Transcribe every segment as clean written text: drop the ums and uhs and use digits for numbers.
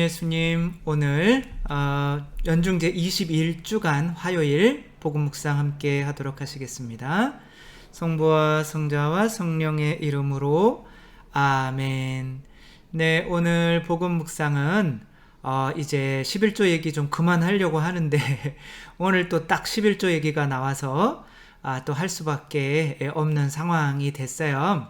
예수님, 오늘 연중제 21주간 화요일 복음 묵상 함께 하도록 하시겠습니다. 성부와 성자와 성령의 이름으로 아멘. 네, 오늘 복음 묵상은 이제 11조 얘기 좀 그만하려고 하는데 오늘 또 딱 11조 얘기가 나와서 또 할 수밖에 없는 상황이 됐어요.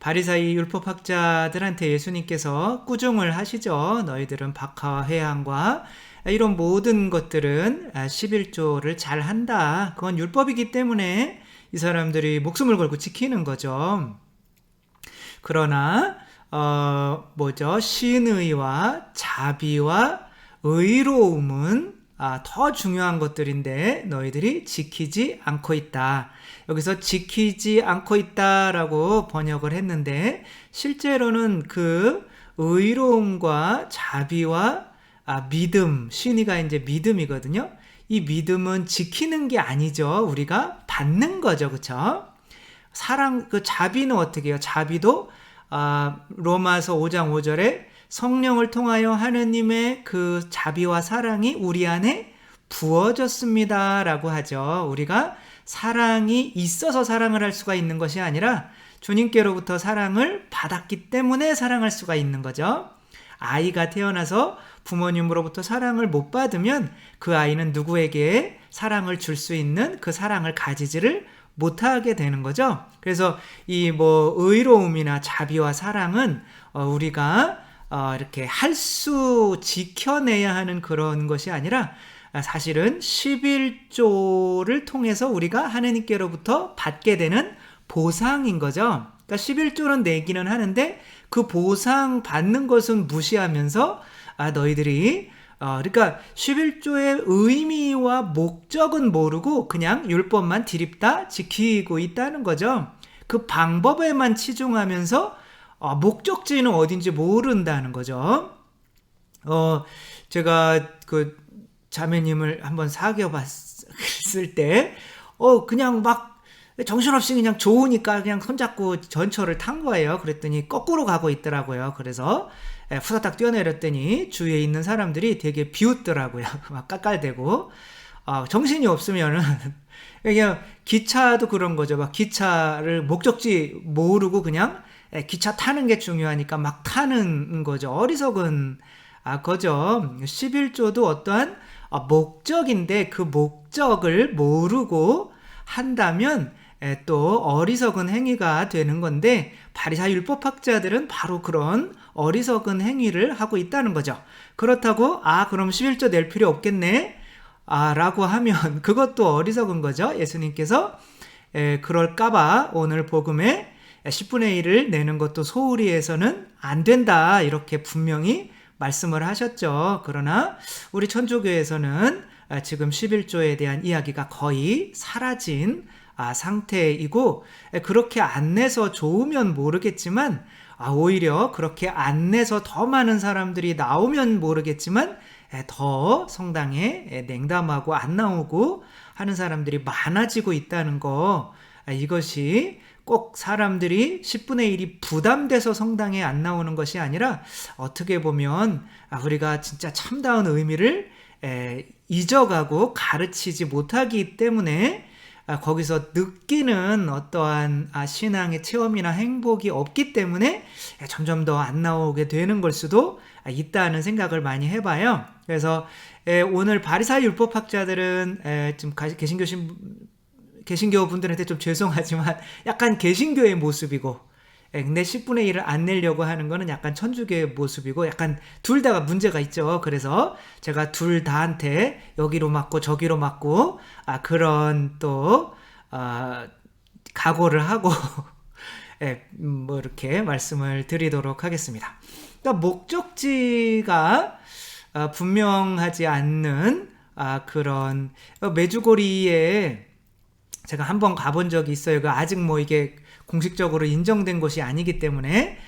바리사이 율법학자들한테 예수님께서 꾸중을 하시죠. 너희들은 박하와 회향과 이런 모든 것들은 11조를 잘 한다. 그건 율법이기 때문에 이 사람들이 목숨을 걸고 지키는 거죠. 그러나 신의와 자비와 의로움은 더 중요한 것들인데 너희들이 지키지 않고 있다. 여기서 지키지 않고 있다라고 번역을 했는데 실제로는 그 의로움과 자비와 믿음, 신의가 이제 믿음이거든요. 이 믿음은 지키는 게 아니죠. 우리가 받는 거죠. 그렇죠? 사랑, 그 자비는 어떻게 해요? 자비도 로마서 5장 5절에 성령을 통하여 하느님의 그 자비와 사랑이 우리 안에 부어졌습니다 라고 하죠. 우리가 사랑이 있어서 사랑을 할 수가 있는 것이 아니라 주님께로부터 사랑을 받았기 때문에 사랑할 수가 있는 거죠. 아이가 태어나서 부모님으로부터 사랑을 못 받으면 그 아이는 누구에게 사랑을 줄 수 있는 그 사랑을 가지지를 못하게 되는 거죠. 그래서 이 의로움이나 자비와 사랑은 우리가 이렇게 지켜내야 하는 그런 것이 아니라 사실은 11조를 통해서 우리가 하느님께로부터 받게 되는 보상인 거죠. 그러니까 11조는 내기는 하는데 그 보상 받는 것은 무시하면서 너희들이 그러니까 11조의 의미와 목적은 모르고 그냥 율법만 드립다 지키고 있다는 거죠. 그 방법에만 치중하면서 목적지는 어딘지 모른다는 거죠. 제가 그 자매님을 한번 사귀어 봤을 때 그냥 막 정신없이 그냥 좋으니까 그냥 손잡고 전철을 탄 거예요. 그랬더니 거꾸로 가고 있더라고요. 그래서 후다닥 뛰어내렸더니 주위에 있는 사람들이 되게 비웃더라고요. 막 깔깔대고 정신이 없으면은 그냥 기차도 그런 거죠. 막 기차를 목적지 모르고 그냥 기차 타는 게 중요하니까 막 타는 거죠. 어리석은 거죠. 11조도 어떠한 목적인데 그 목적을 모르고 한다면 또 어리석은 행위가 되는 건데 바리사이 율법학자들은 바로 그런 어리석은 행위를 하고 있다는 거죠. 그렇다고 그럼 11조 낼 필요 없겠네 라고 하면 그것도 어리석은 거죠. 예수님께서 그럴까봐 오늘 복음에 10분의 1을 내는 것도 소홀히 해서는 안 된다 이렇게 분명히 말씀을 하셨죠. 그러나 우리 천주교에서는 지금 11조에 대한 이야기가 거의 사라진 상태이고 그렇게 안 내서 좋으면 모르겠지만 오히려 그렇게 안 내서 더 많은 사람들이 나오면 모르겠지만 더 성당에 냉담하고 안 나오고 하는 사람들이 많아지고 있다는 거 이것이 꼭 사람들이 10분의 1이 부담돼서 성당에 안 나오는 것이 아니라 어떻게 보면 우리가 진짜 참다운 의미를 잊어가고 가르치지 못하기 때문에 거기서 느끼는 어떠한 신앙의 체험이나 행복이 없기 때문에 점점 더 안 나오게 되는 걸 수도 있다는 생각을 많이 해봐요. 그래서 오늘 바리사이 율법학자들은 좀 개신교 분들한테 좀 죄송하지만 약간 개신교의 모습이고 근데 10분의 1을 안 내려고 하는 거는 약간 천주교의 모습이고 약간 둘 다가 문제가 있죠. 그래서 제가 둘 다한테 여기로 맞고 저기로 맞고 그런 또 각오를 하고 이렇게 말씀을 드리도록 하겠습니다. 그러니까 목적지가 분명하지 않는 그런 메주고리에 제가 한번 가본 적이 있어요. 아직 이게 공식적으로 인정된 곳이 아니기 때문에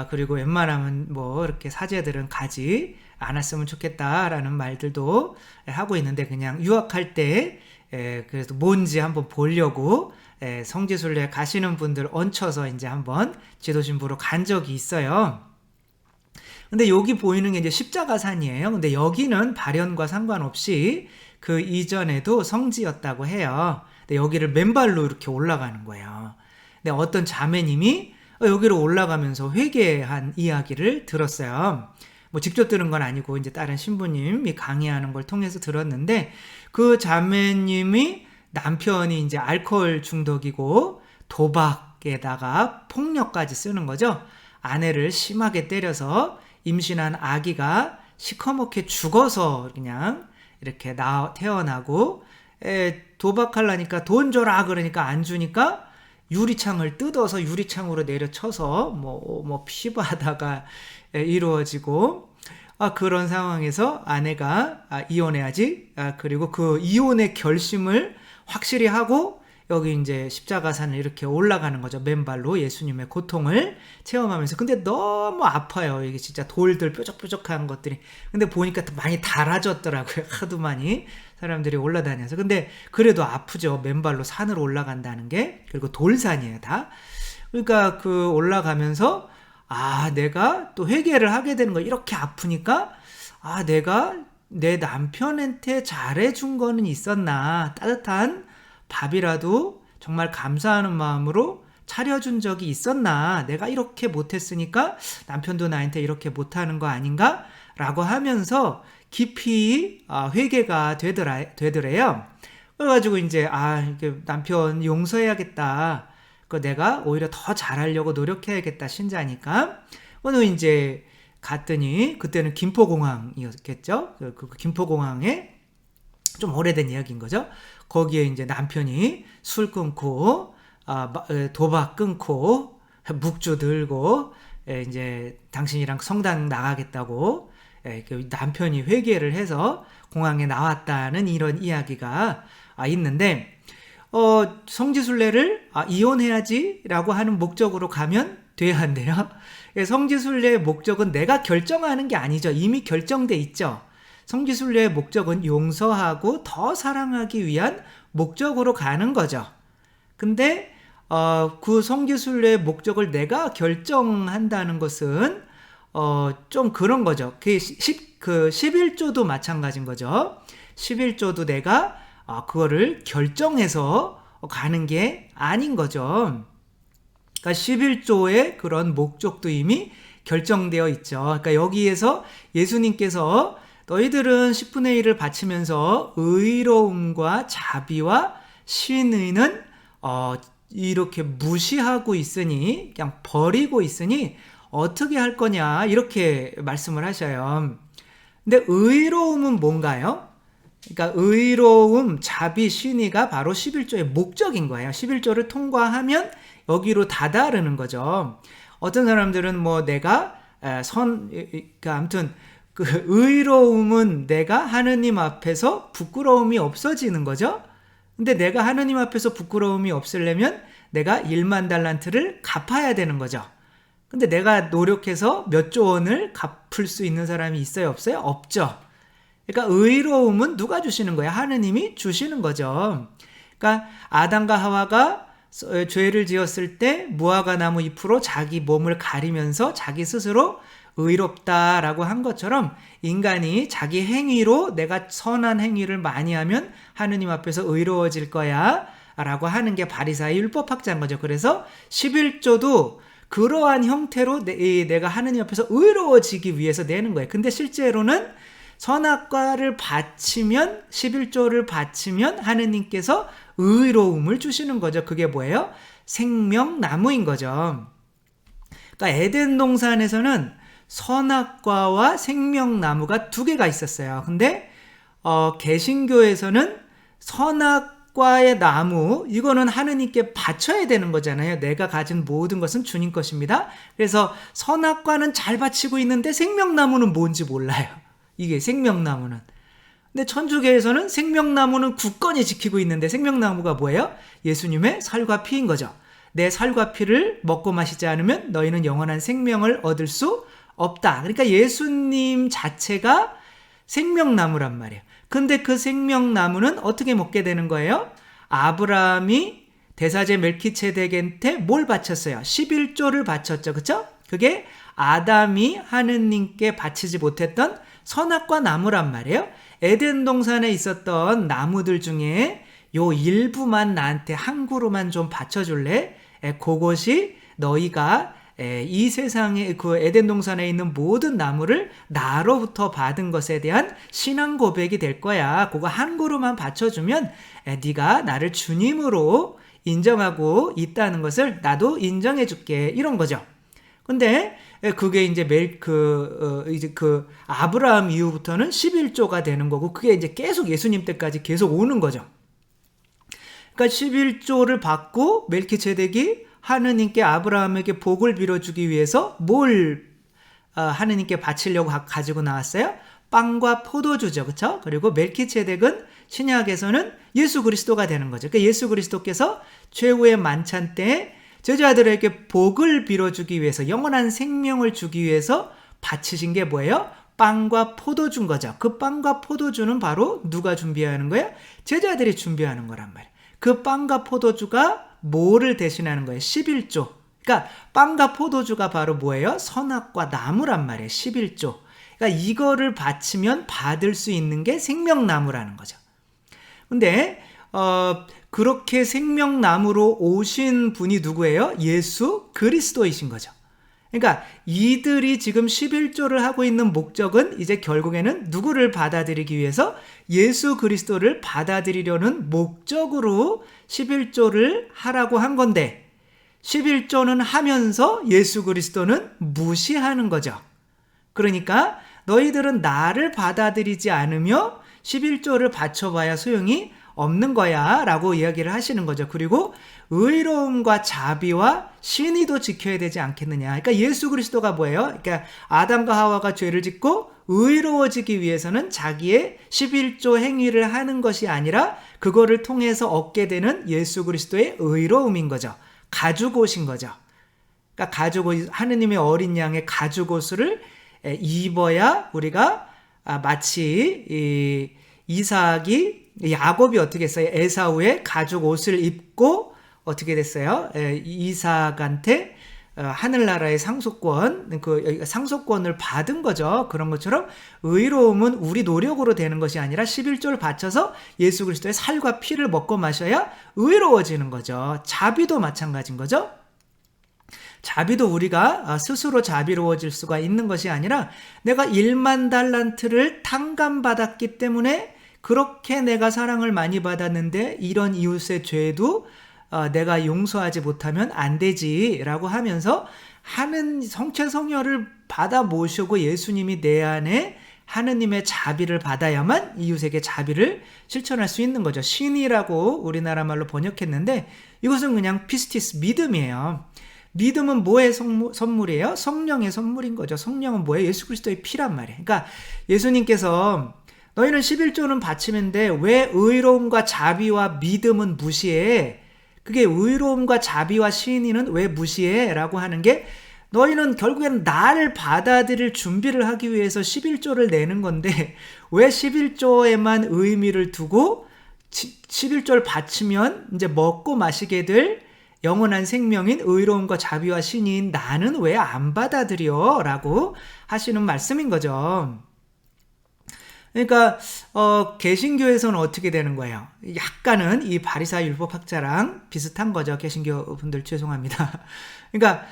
그리고 웬만하면 이렇게 사제들은 가지 않았으면 좋겠다라는 말들도 하고 있는데 그냥 유학할 때 그래서 뭔지 한번 보려고 성지순례 가시는 분들 얹혀서 이제 한번 지도신부로 간 적이 있어요. 근데 여기 보이는 게 이제 십자가산이에요. 근데 여기는 발현과 상관없이 그 이전에도 성지였다고 해요. 근데 여기를 맨발로 이렇게 올라가는 거예요. 근데 어떤 자매님이 여기로 올라가면서 회개한 이야기를 들었어요. 뭐 직접 들은 건 아니고 이제 다른 신부님이 강의하는 걸 통해서 들었는데, 그 자매님이 남편이 이제 알코올 중독이고 도박에다가 폭력까지 쓰는 거죠. 아내를 심하게 때려서 임신한 아기가 시커멓게 죽어서 그냥 이렇게 태어나고, 도박하려니까 돈 줘라 그러니까 안 주니까 유리창을 뜯어서 유리창으로 내려쳐서 뭐 피바다가 이루어지고, 그런 상황에서 아내가 이혼해야지, 그리고 그 이혼의 결심을 확실히 하고 여기 이제 십자가산을 이렇게 올라가는 거죠. 맨발로 예수님의 고통을 체험하면서. 근데 너무 아파요. 이게 진짜 돌들 뾰족뾰족한 것들이. 근데 보니까 많이 달아졌더라고요. 하도 많이 사람들이 올라다녀서. 근데 그래도 아프죠. 맨발로 산으로 올라간다는 게. 그리고 돌산이에요, 다. 그러니까 그 올라가면서 내가 또 회개를 하게 되는 거예요. 이렇게 아프니까 내가 내 남편한테 잘해준 거는 있었나, 따뜻한 밥이라도 정말 감사하는 마음으로 차려준 적이 있었나, 내가 이렇게 못했으니까 남편도 나한테 이렇게 못하는 거 아닌가 라고 하면서 깊이 회개가 되더래요. 그래가지고 이제 남편 용서해야겠다, 내가 오히려 더 잘하려고 노력해야겠다, 신자니까. 오늘 이제 갔더니 그때는 김포공항이었겠죠. 그 김포공항에 좀 오래된 이야기인 거죠. 거기에 이제 남편이 술 끊고 도박 끊고 묵주 들고 이제 당신이랑 성당 나가겠다고 그 남편이 회개를 해서 공항에 나왔다는 이런 이야기가 있는데, 성지순례를 이혼해야지라고 하는 목적으로 가면 돼야 한대요. 성지순례의 목적은 내가 결정하는 게 아니죠. 이미 결정돼 있죠. 성지순례의 목적은 용서하고 더 사랑하기 위한 목적으로 가는 거죠. 근데 그 성지순례의 목적을 내가 결정한다는 것은 좀 그런 거죠. 그 11조도 마찬가지인 거죠. 11조도 내가 그거를 결정해서 가는 게 아닌 거죠. 그러니까 11조의 그런 목적도 이미 결정되어 있죠. 그러니까 여기에서 예수님께서 너희들은 10분의 1을 바치면서 의로움과 자비와 신의는 이렇게 무시하고 있으니, 그냥 버리고 있으니 어떻게 할 거냐, 이렇게 말씀을 하셔요. 근데 의로움은 뭔가요? 그러니까 의로움, 자비, 신의가 바로 11조의 목적인 거예요. 11조를 통과하면 여기로 다다르는 거죠. 어떤 사람들은 내가 아무튼 그 의로움은 내가 하느님 앞에서 부끄러움이 없어지는 거죠. 근데 내가 하느님 앞에서 부끄러움이 없으려면 내가 1만 달란트를 갚아야 되는 거죠. 근데 내가 노력해서 몇 조 원을 갚을 수 있는 사람이 있어요, 없어요? 없죠. 그러니까 의로움은 누가 주시는 거예요? 하느님이 주시는 거죠. 그러니까 아담과 하와가 죄를 지었을 때 무화과 나무 잎으로 자기 몸을 가리면서 자기 스스로 의롭다라고 한 것처럼, 인간이 자기 행위로 내가 선한 행위를 많이 하면 하느님 앞에서 의로워질 거야 라고 하는 게 바리사의 율법학자인 거죠. 그래서 11조도 그러한 형태로 내가 하느님 앞에서 의로워지기 위해서 내는 거예요. 근데 실제로는 선악과를 바치면, 11조를 바치면 하느님께서 의로움을 주시는 거죠. 그게 뭐예요? 생명나무인 거죠. 그러니까 에덴 동산에서는 선악과와 생명나무가 두 개가 있었어요. 근데 개신교에서는 선악과의 나무, 이거는 하느님께 바쳐야 되는 거잖아요. 내가 가진 모든 것은 주님 것입니다. 그래서 선악과는 잘 바치고 있는데 생명나무는 뭔지 몰라요. 이게 생명나무는. 근데 천주교에서는 생명나무는 굳건히 지키고 있는데, 생명나무가 뭐예요? 예수님의 살과 피인 거죠. 내 살과 피를 먹고 마시지 않으면 너희는 영원한 생명을 얻을 수 없다. 그러니까 예수님 자체가 생명나무란 말이에요. 근데 그 생명나무는 어떻게 먹게 되는 거예요? 아브라함이 대사제 멜키체덱한테 뭘 바쳤어요? 11조를 바쳤죠. 그쵸? 그게 아담이 하느님께 바치지 못했던 선악과 나무란 말이에요. 에덴 동산에 있었던 나무들 중에 요 일부만 나한테 한 그루만 좀 바쳐줄래? 그것이 너희가 이 세상에 그 에덴 동산에 있는 모든 나무를 나로부터 받은 것에 대한 신앙 고백이 될 거야. 그거 한 그루만 바쳐주면 네가 나를 주님으로 인정하고 있다는 것을 나도 인정해 줄게. 이런 거죠. 근데 그게 이제 이제 그 아브라함 이후부터는 11조가 되는 거고, 그게 이제 계속 예수님 때까지 계속 오는 거죠. 그러니까 11조를 받고 멜키ጼ덱이 하느님께 아브라함에게 복을 빌어주기 위해서 뭘 하느님께 바치려고 가지고 나왔어요? 빵과 포도주죠. 그렇죠? 그리고 멜키ጼ덱은 신약에서는 예수 그리스도가 되는 거죠. 그러니까 예수 그리스도께서 최후의 만찬 때 제자들에게 복을 빌어주기 위해서, 영원한 생명을 주기 위해서 바치신 게 뭐예요? 빵과 포도주인 거죠. 그 빵과 포도주는 바로 누가 준비하는 거예요? 제자들이 준비하는 거란 말이에요. 그 빵과 포도주가 뭐를 대신하는 거예요? 11조. 그러니까 빵과 포도주가 바로 뭐예요? 선악과 나무란 말이에요. 11조. 그러니까 이거를 바치면 받을 수 있는 게 생명나무라는 거죠. 근데 그렇게 생명나무로 오신 분이 누구예요? 예수 그리스도이신 거죠. 그러니까 이들이 지금 11조를 하고 있는 목적은 이제 결국에는 누구를 받아들이기 위해서? 예수 그리스도를 받아들이려는 목적으로 11조를 하라고 한 건데, 11조는 하면서 예수 그리스도는 무시하는 거죠. 그러니까 너희들은 나를 받아들이지 않으며 11조를 바쳐봐야 소용이 없는 거야 라고 이야기를 하시는 거죠. 그리고 의로움과 자비와 신의도 지켜야 되지 않겠느냐. 그러니까 예수 그리스도가 뭐예요? 그러니까 아담과 하와가 죄를 짓고 의로워지기 위해서는 자기의 11조 행위를 하는 것이 아니라 그거를 통해서 얻게 되는 예수 그리스도의 의로움인 거죠. 가죽옷인 거죠. 그러니까 가죽옷, 하느님의 어린 양의 가죽옷을 입어야 우리가 마치 이삭이, 야곱이 어떻게 했어요? 에사우의 가죽 옷을 입고 어떻게 됐어요? 이삭한테 하늘나라의 상속권을 받은 거죠. 그런 것처럼 의로움은 우리 노력으로 되는 것이 아니라 11조를 바쳐서 예수 그리스도의 살과 피를 먹고 마셔야 의로워지는 거죠. 자비도 마찬가지인 거죠. 자비도 우리가 스스로 자비로워질 수가 있는 것이 아니라 내가 1만 달란트를 탕감받았기 때문에 그렇게 내가 사랑을 많이 받았는데 이런 이웃의 죄도 내가 용서하지 못하면 안 되지라고 하면서 하는 성체성녀를 받아 모시고 예수님이 내 안에 하느님의 자비를 받아야만 이웃에게 자비를 실천할 수 있는 거죠. 신이라고 우리나라 말로 번역했는데 이것은 그냥 피스티스, 믿음이에요. 믿음은 뭐의 선물이에요? 성령의 선물인 거죠. 성령은 뭐예요? 예수 그리스도의 피란 말이에요. 그러니까 예수님께서 너희는 11조는 바치면 돼. 왜 의로움과 자비와 믿음은 무시해? 그게 의로움과 자비와 신의는 왜 무시해? 라고 하는 게 너희는 결국에는 나를 받아들일 준비를 하기 위해서 11조를 내는 건데 왜 11조에만 의미를 두고 11조를 바치면 이제 먹고 마시게 될 영원한 생명인 의로움과 자비와 신의인 나는 왜 안 받아들여? 라고 하시는 말씀인 거죠. 그러니까 개신교에서는 어떻게 되는 거예요? 약간은 이 바리사이 율법학자랑 비슷한 거죠. 개신교 분들 죄송합니다. 그러니까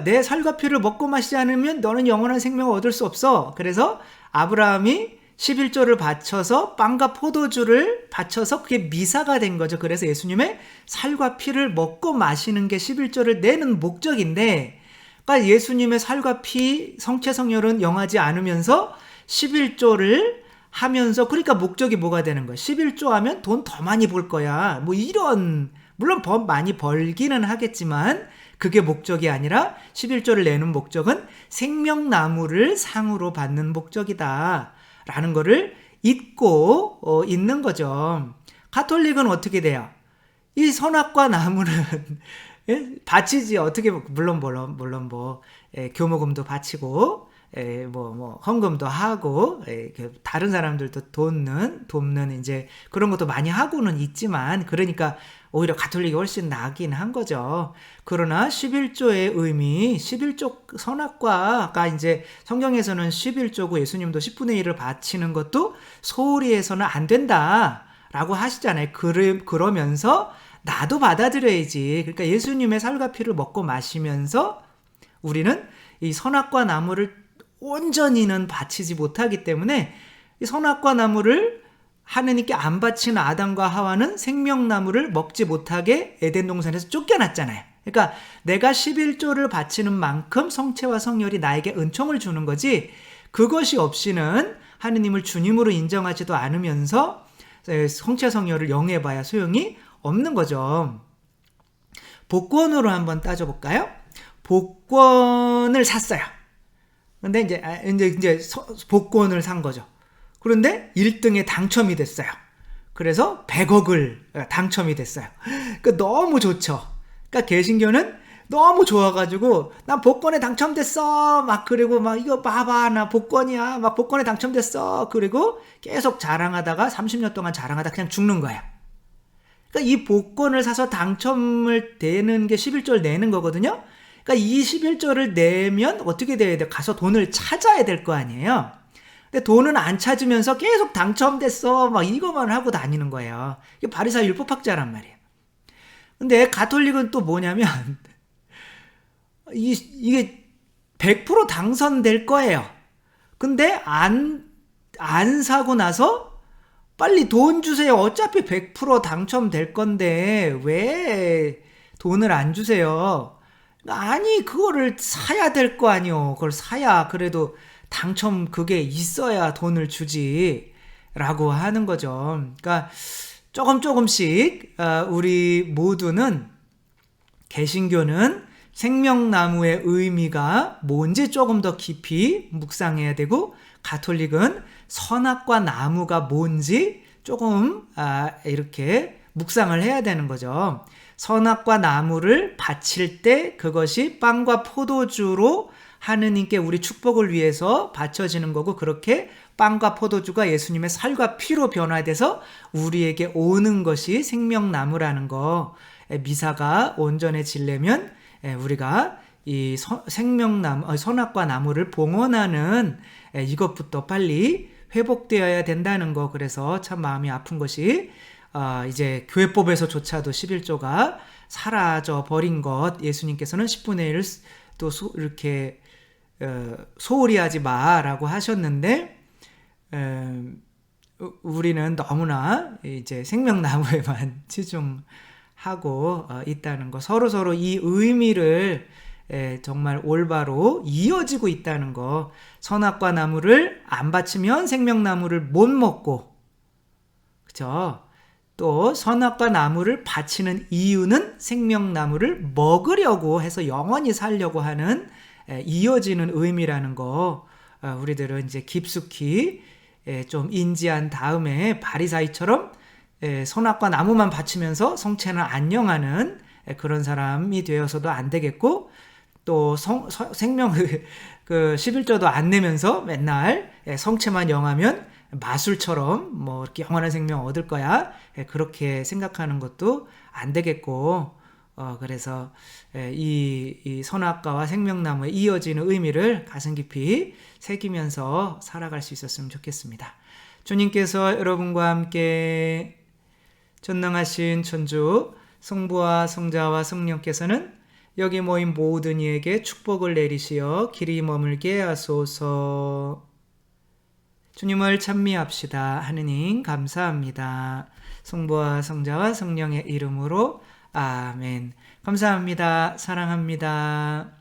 내 살과 피를 먹고 마시지 않으면 너는 영원한 생명을 얻을 수 없어. 그래서 아브라함이 11조를 바쳐서 빵과 포도주를 바쳐서 그게 미사가 된 거죠. 그래서 예수님의 살과 피를 먹고 마시는 게 11조를 내는 목적인데, 그러니까 예수님의 살과 피, 성체성혈은 영하지 않으면서 11조를 하면서, 그러니까 목적이 뭐가 되는 거야? 11조 하면 돈 더 많이 벌 거야. 뭐 이런, 물론 많이 벌기는 하겠지만 그게 목적이 아니라 11조를 내는 목적은 생명나무를 상으로 받는 목적이다 라는 거를 잊고 있는 거죠. 가톨릭은 어떻게 돼요? 이 선악과 나무는 바치지. 어떻게, 물론 뭐 교모금도 바치고 헌금도 하고, 다른 사람들도 돕는 이제 그런 것도 많이 하고는 있지만, 그러니까 오히려 가톨릭이 훨씬 나긴 한 거죠. 그러나 11조의 의미, 11조 선악과가 이제 성경에서는 11조고 예수님도 10분의 1을 바치는 것도 소홀히 해서는 안 된다라고 하시잖아요. 그러면서 나도 받아들여야지. 그러니까 예수님의 살과 피를 먹고 마시면서 우리는 이 선악과 나무를 온전히는 바치지 못하기 때문에 이 선악과 나무를 하느님께 안 바친 아담과 하와는 생명나무를 먹지 못하게 에덴 동산에서 쫓겨났잖아요. 그러니까 내가 11조를 바치는 만큼 성체와 성혈이 나에게 은총을 주는 거지, 그것이 없이는 하느님을 주님으로 인정하지도 않으면서 성체 성혈을 영해봐야 소용이 없는 거죠. 복권으로 한번 따져볼까요? 복권을 샀어요. 근데 이제 복권을 산 거죠. 그런데 1등에 당첨이 됐어요. 그래서 100억을 당첨이 됐어요. 그러니까 너무 좋죠. 그러니까 개신교는 너무 좋아가지고 난 복권에 당첨됐어. 그리고 이거 봐봐, 나 복권이야. 복권에 당첨됐어. 그리고 계속 자랑하다가 30년 동안 자랑하다 그냥 죽는 거예요. 그러니까 이 복권을 사서 당첨을 되는 게 11조를 내는 거거든요. 그러니까 이 11조를 내면 어떻게 돼야 돼? 가서 돈을 찾아야 될 거 아니에요. 근데 돈은 안 찾으면서 계속 당첨됐어. 이거만 하고 다니는 거예요. 이게 바리새인 율법학자란 말이에요. 근데 가톨릭은 또 뭐냐면 이게 100% 당선될 거예요. 근데 안 사고 나서 빨리 돈 주세요. 어차피 100% 당첨될 건데 왜 돈을 안 주세요? 아니, 그거를 사야 될 거 아니요. 그걸 사야 그래도 당첨 그게 있어야 돈을 주지 라고 하는 거죠. 그러니까 조금씩 우리 모두는, 개신교는 생명나무의 의미가 뭔지 조금 더 깊이 묵상해야 되고, 가톨릭은 선악과 나무가 뭔지 조금 이렇게 묵상을 해야 되는 거죠. 선악과 나무를 바칠 때 그것이 빵과 포도주로 하느님께 우리 축복을 위해서 바쳐지는 거고, 그렇게 빵과 포도주가 예수님의 살과 피로 변화돼서 우리에게 오는 것이 생명나무라는 거, 미사가 온전해지려면 우리가 이 생명나무, 선악과 나무를 봉헌하는 이것부터 빨리 회복되어야 된다는 거. 그래서 참 마음이 아픈 것이 이제 교회법에서조차도 11조가 사라져 버린 것, 예수님께서는 10분의 1을 또 이렇게 소홀히 하지 마라고 하셨는데, 우리는 너무나 이제 생명나무에만 치중하고 있다는 거, 서로 이 의미를 정말 올바로 이어지고 있다는 거. 선악과 나무를 안 바치면 생명나무를 못 먹고, 그죠? 또 선악과 나무를 바치는 이유는 생명나무를 먹으려고 해서 영원히 살려고 하는 이어지는 의미라는 거, 우리들은 이제 깊숙이 좀 인지한 다음에 바리사이처럼 선악과 나무만 바치면서 성체는 안녕하는 그런 사람이 되어서도 안 되겠고, 또 생명 그 11조도 안 내면서 맨날 성체만 영하면 마술처럼 이렇게 영원한 생명 얻을 거야, 그렇게 생각하는 것도 안 되겠고, 그래서 이 선악과와 생명나무의 이어지는 의미를 가슴 깊이 새기면서 살아갈 수 있었으면 좋겠습니다. 주님께서 여러분과 함께, 전능하신 천주 성부와 성자와 성령께서는 여기 모인 모든 이에게 축복을 내리시어 길이 머물게 하소서. 주님을 찬미합시다. 하느님 감사합니다. 성부와 성자와 성령의 이름으로 아멘. 감사합니다. 사랑합니다.